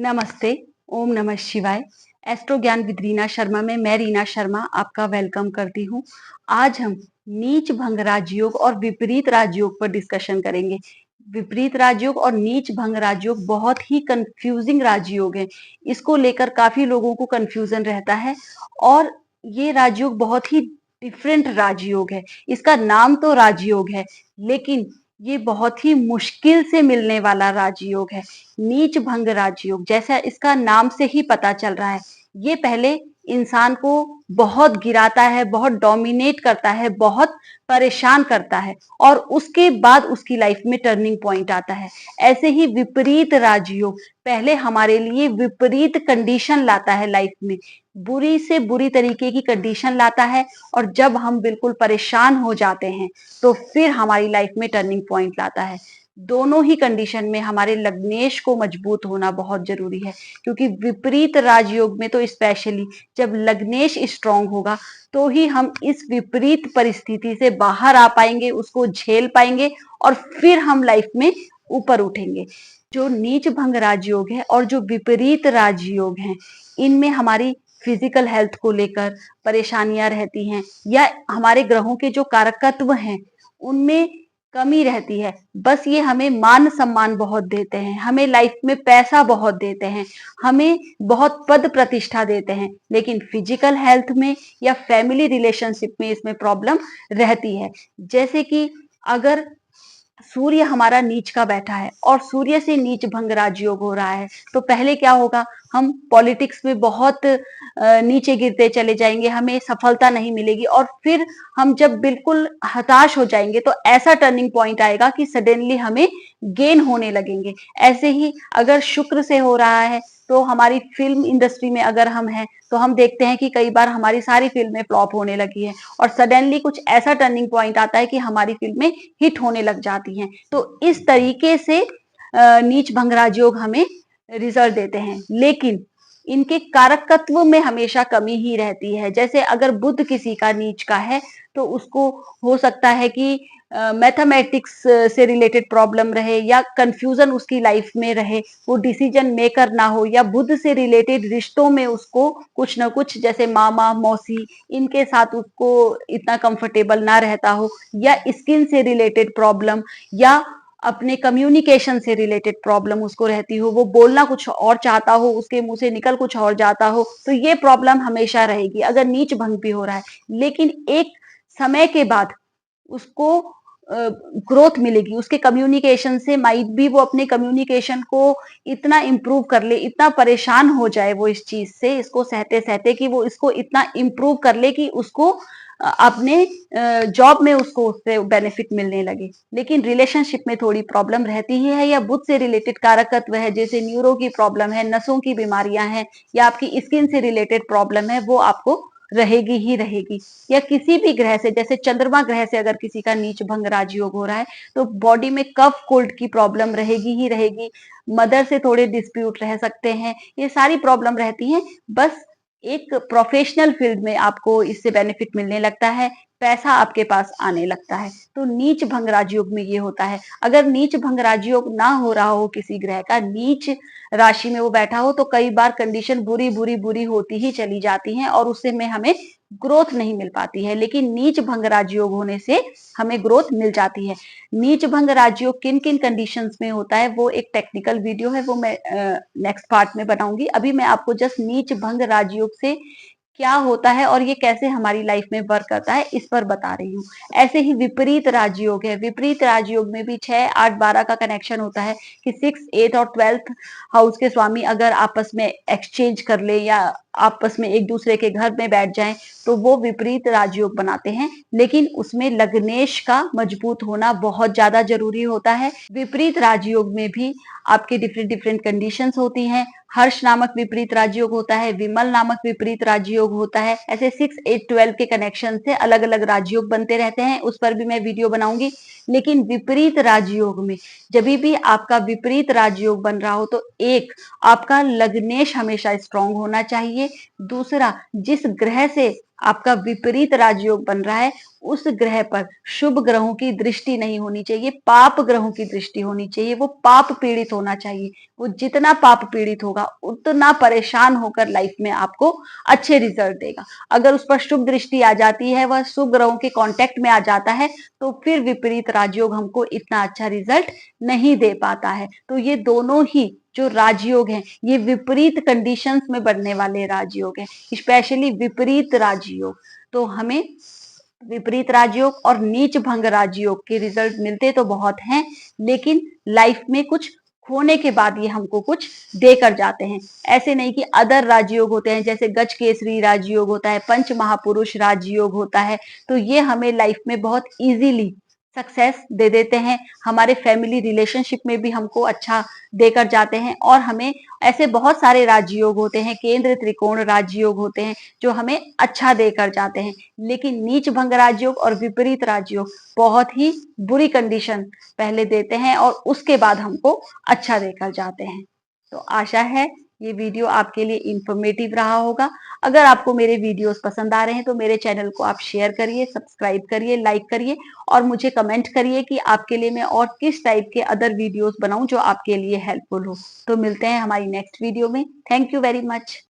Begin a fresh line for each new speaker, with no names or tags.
नमस्ते, ओम नमः शिवाय। एस्ट्रो ज्ञान विद रीना शर्मा में मैं रीना शर्मा आपका वेलकम करती हूँ। आज हम नीच भंग राजयोग और विपरीत राजयोग पर डिस्कशन करेंगे। विपरीत राजयोग और नीच भंग राजयोग बहुत ही कंफ्यूजिंग राजयोग है। इसको लेकर काफी लोगों को कंफ्यूजन रहता है और ये राजयोग बहुत ही डिफरेंट राजयोग है। इसका नाम तो राजयोग है, लेकिन ये बहुत ही मुश्किल से मिलने वाला राजयोग है। नीच भंग राजयोग, जैसा इसका नाम से ही पता चल रहा है, ये पहले इंसान को बहुत गिराता है, बहुत डोमिनेट करता है, बहुत परेशान करता है और उसके बाद उसकी लाइफ में टर्निंग पॉइंट आता है। ऐसे ही विपरीत राजयोग पहले हमारे लिए विपरीत कंडीशन लाता है, लाइफ में बुरी से बुरी तरीके की कंडीशन लाता है और जब हम बिल्कुल परेशान हो जाते हैं तो फिर हमारी लाइफ में टर्निंग पॉइंट लाता है। दोनों ही कंडीशन में हमारे लग्नेश को मजबूत होना बहुत जरूरी है, क्योंकि विपरीत राजयोग में तो स्पेशली जब लग्नेश स्ट्रांग होगा तो ही हम इस विपरीत परिस्थिति से बाहर आ पाएंगे, उसको झेल पाएंगे और फिर हम लाइफ में ऊपर उठेंगे। जो नीच भंग राजयोग है और जो विपरीत राजयोग है, इनमें हमारी फिजिकल हेल्थ को लेकर परेशानियां रहती हैं या हमारे ग्रहों के जो कारकत्व हैं उनमें कमी रहती है। बस ये हमें मान सम्मान बहुत देते हैं, हमें लाइफ में पैसा बहुत देते हैं, हमें बहुत पद प्रतिष्ठा देते हैं, लेकिन फिजिकल हेल्थ में या फैमिली रिलेशनशिप में इसमें प्रॉब्लम रहती है। जैसे कि अगर सूर्य हमारा नीच का बैठा है और सूर्य से नीच भंग राजयोग हो रहा है, तो पहले क्या होगा, हम पॉलिटिक्स में बहुत नीचे गिरते चले जाएंगे, हमें सफलता नहीं मिलेगी और फिर हम जब बिल्कुल हताश हो जाएंगे तो ऐसा टर्निंग पॉइंट आएगा कि सडनली हमें गेन होने लगेंगे। ऐसे ही अगर शुक्र से हो रहा है तो हमारी फिल्म इंडस्ट्री में अगर हम हैं तो हम देखते हैं कि कई बार हमारी सारी फिल्में फ्लॉप होने लगी है और सडनली कुछ ऐसा टर्निंग पॉइंट आता है कि हमारी फिल्में हिट होने लग जाती हैं। तो इस तरीके से नीच भंग राजयोग हमें रिजल्ट देते हैं, लेकिन इनके कारकत्व में हमेशा कमी ही रहती है। जैसे अगर बुध किसी का नीच का है तो उसको हो सकता है कि मैथमेटिक्स से रिलेटेड प्रॉब्लम रहे या कंफ्यूजन उसकी लाइफ में रहे, वो डिसीजन मेकर ना हो, या बुध से रिलेटेड रिश्तों में उसको कुछ ना कुछ, जैसे मामा मौसी, इनके साथ उसको इतना कंफर्टेबल ना रहता हो, या स्किन से रिलेटेड प्रॉब्लम, या अपने कम्युनिकेशन से रिलेटेड प्रॉब्लम उसको रहती हो, वो बोलना कुछ और चाहता हो, उसके मुंह से निकल कुछ और जाता हो, तो ये प्रॉब्लम हमेशा रहेगी अगर नीच भंग भी हो रहा है। लेकिन एक समय के बाद उसको ग्रोथ मिलेगी, उसके कम्युनिकेशन से माइट भी वो अपने कम्युनिकेशन को इतना इम्प्रूव कर ले, इतना परेशान हो जाए वो इस चीज से, इसको सहते सहते, कि वो इसको इतना इम्प्रूव कर ले कि उसको अपने जॉब में उसको उससे बेनिफिट मिलने लगे। लेकिन रिलेशनशिप में थोड़ी प्रॉब्लम रहती ही है, या बुद्ध से रिलेटेड कारकत्व है, जैसे न्यूरो की प्रॉब्लम है, नसों की बीमारियां हैं, या आपकी स्किन से रिलेटेड प्रॉब्लम है, वो आपको रहेगी ही रहेगी। या किसी भी ग्रह से, जैसे चंद्रमा ग्रह से अगर किसी का नीच भंग राजयोग हो रहा है तो बॉडी में कफ कोल्ड की प्रॉब्लम रहेगी ही रहेगी, मदर से थोड़े डिस्प्यूट रह सकते हैं, ये सारी प्रॉब्लम रहती हैं। बस एक प्रोफेशनल फील्ड में आपको इससे बेनिफिट मिलने लगता है, पैसा आपके पास आने लगता है। तो नीच भंग राजयोग में ये होता है। अगर नीच भंग राजयोग ना हो रहा हो, किसी ग्रह का नीच राशि में वो बैठा हो, तो कई बार कंडीशन बुरी बुरी बुरी होती ही चली जाती हैं और उससे में हमें ग्रोथ नहीं मिल पाती है। लेकिन नीच भंग राजयोग होने से हमें ग्रोथ मिल जाती है। नीच भंग राजयोग किन किन कंडीशंस में होता है, वो एक टेक्निकल वीडियो है, वो मैं नेक्स्ट पार्ट में बनाऊंगी। अभी मैं आपको जस्ट नीच भंग राजयोग से क्या होता है और ये कैसे हमारी लाइफ में वर्क करता है इस पर बता रही हूँ। ऐसे ही विपरीत राजयोग है। विपरीत राजयोग में भी 6, 8, 12 का कनेक्शन होता है कि 6, 8 और 12th हाउस के स्वामी अगर आपस में एक्सचेंज कर ले या आपस में एक दूसरे के घर में बैठ जाएं तो वो विपरीत राजयोग बनाते हैं। लेकिन उसमें लग्नेश का मजबूत होना बहुत ज्यादा जरूरी होता है। विपरीत राजयोग में भी आपके डिफरेंट डिफरेंट कंडीशंस होती हैं। हर्ष नामक विपरीत राजयोग होता है, विमल नामक विपरीत राजयोग होता है। ऐसे 6, 8, 12 के कनेक्शन से अलग अलग राजयोग बनते रहते हैं, उस पर भी मैं वीडियो बनाऊंगी। लेकिन विपरीत राजयोग में जब भी आपका विपरीत राजयोग बन रहा हो तो एक, आपका लग्नेश हमेशा स्ट्रांग होना चाहिए। दूसरा, जिस ग्रह से आपका विपरीत राजयोग बन रहा है, उस ग्रह पर शुभ ग्रहों की दृष्टि नहीं होनी चाहिए, पाप ग्रहों की दृष्टि होनी चाहिए, वो पाप पीड़ित होना चाहिए। वो जितना पाप पीड़ित होगा उतना परेशान होकर लाइफ में आपको अच्छे रिजल्ट देगा। अगर उस पर शुभ दृष्टि आ जाती है, वह शुभ ग्रहों के कांटेक्ट में आ जाता है, तो फिर विपरीत राजयोग हमको इतना अच्छा रिजल्ट नहीं दे पाता है। तो ये दोनों ही जो राजयोग हैं, ये विपरीत कंडीशंस में बनने वाले राजयोग हैं, स्पेशली विपरीत राजयोग। तो हमें विपरीत राजयोग और नीच भंग राजयोग के रिजल्ट मिलते तो बहुत हैं, लेकिन लाइफ में कुछ खोने के बाद ये हमको कुछ देकर जाते हैं। ऐसे नहीं कि अदर राजयोग होते हैं, जैसे गज केसरी राजयोग होता है, पंच महापुरुष राजयोग होता है, तो ये हमें लाइफ में बहुत इजीली सक्सेस दे देते हैं। हमारे फैमिली रिलेशनशिप में भी हमको अच्छा देकर जाते हैं, और हमें ऐसे बहुत सारे राजयोग होते हैं, केंद्र त्रिकोण राजयोग होते हैं, जो हमें अच्छा देकर जाते हैं। लेकिन नीच भंग राजयोग और विपरीत राजयोग बहुत ही बुरी कंडीशन पहले देते हैं, और उसके बाद हमको अच्छा देकर जाते हैं। तो आशा है ये वीडियो आपके लिए इंफॉर्मेटिव रहा होगा। अगर आपको मेरे वीडियोस पसंद आ रहे हैं तो मेरे चैनल को आप शेयर करिए, सब्सक्राइब करिए, लाइक करिए, और मुझे कमेंट करिए कि आपके लिए मैं और किस टाइप के अदर वीडियोस बनाऊं जो आपके लिए हेल्पफुल हो। तो मिलते हैं हमारी नेक्स्ट वीडियो में। Thank you very much.